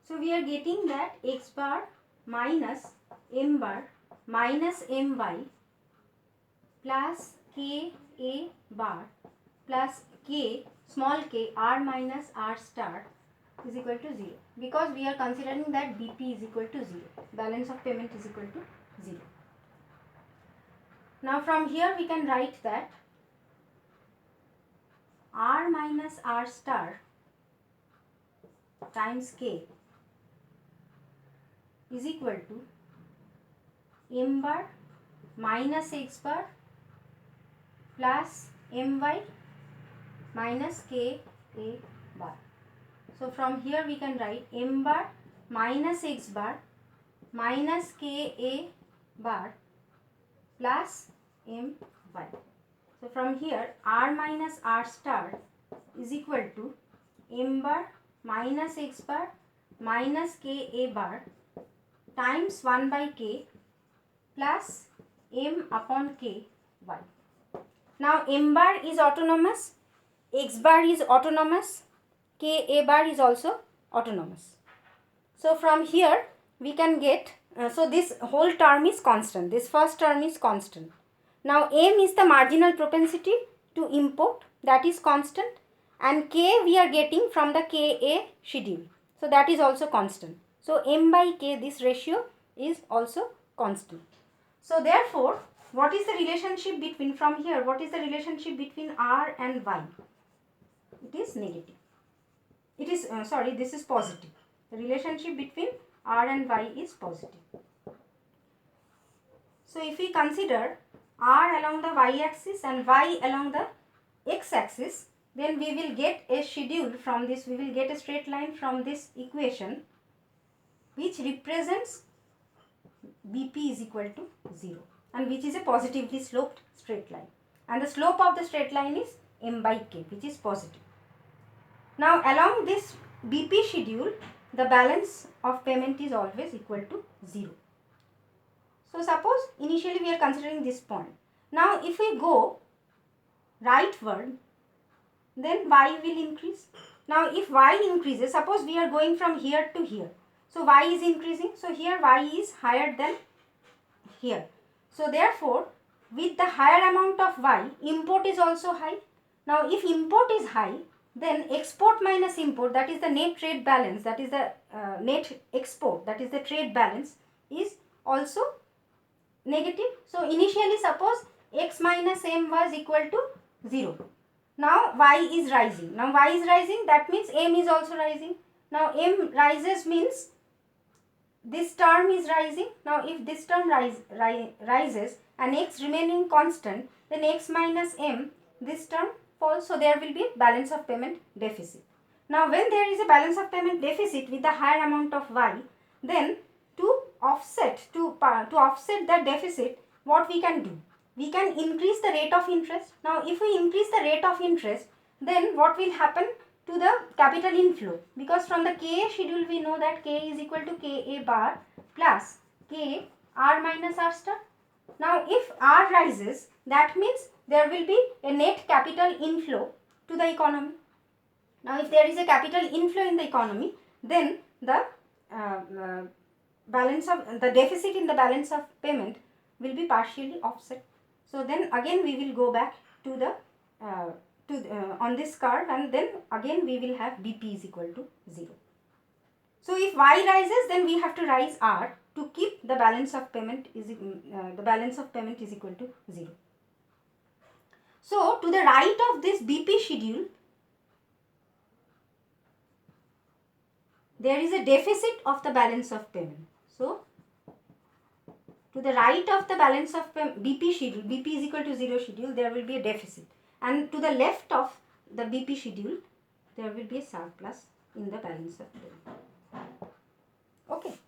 So we are getting that x bar minus m bar minus my plus k a bar plus k small k r minus r star is equal to 0, because we are considering that BP is equal to 0. Balance of payment is equal to 0. Now from here we can write that r minus r star times k is equal to m bar minus x bar plus my minus k a bar. So from here we can write m bar minus x bar minus k a bar plus my. So from here r minus r star is equal to m bar minus x bar minus k a bar times 1 by k plus m upon k y. Now m bar is autonomous, x bar is autonomous, k a bar is also autonomous. So from here we can get, so this whole term is constant, this first term is constant. Now m is the marginal propensity to import, that is constant, and k we are getting from the ka schedule, so that is also constant. So m by k, this ratio is also constant. So therefore what is the relationship between, from here what is the relationship between r and y? It is negative. It is this is positive. The relationship between r and y is positive. So if we consider r along the y axis and y along the x axis, then we will get a schedule from this, we will get a straight line from this equation which represents BP is equal to 0, and which is a positively sloped straight line, and the slope of the straight line is m by k, which is positive. Now along this BP schedule, the balance of payment is always equal to 0. So suppose initially we are considering this point. Now if we go rightward, then y will increase. Now if y increases, suppose we are going from here to here, so y is increasing, so here y is higher than here. So therefore with the higher amount of y, import is also high. Now if import is high, then export minus import, that is the net trade balance, that is the net export, that is the trade balance, is also negative. So initially suppose x minus m was equal to 0. Now y is rising. Now y is rising, that means m is also rising. Now m rises means this term is rising. Now if this term rises and x remaining constant, then x minus m, this term falls. So there will be balance of payment deficit. Now when there is a balance of payment deficit with the higher amount of y, then to offset the deficit, what we can do? We can increase the rate of interest. Now if we increase the rate of interest, then what will happen to the capital inflow? Because from the KA schedule we know that K is equal to KA bar plus K R minus R star. Now if R rises, that means there will be a net capital inflow to the economy. Now if there is a capital inflow in the economy, then the deficit in the balance of payment will be partially offset. So then again we will go back to the on this curve, and then again we will have BP is equal to 0. So if y rises, then we have to rise r to keep the balance of payment is equal to 0. So to the right of this BP schedule, there is a deficit of the balance of payment. So to the right of the balance of BP schedule, BP is equal to 0 schedule, there will be a deficit. And to the left of the BP schedule, there will be a surplus in the balance of payment. Okay.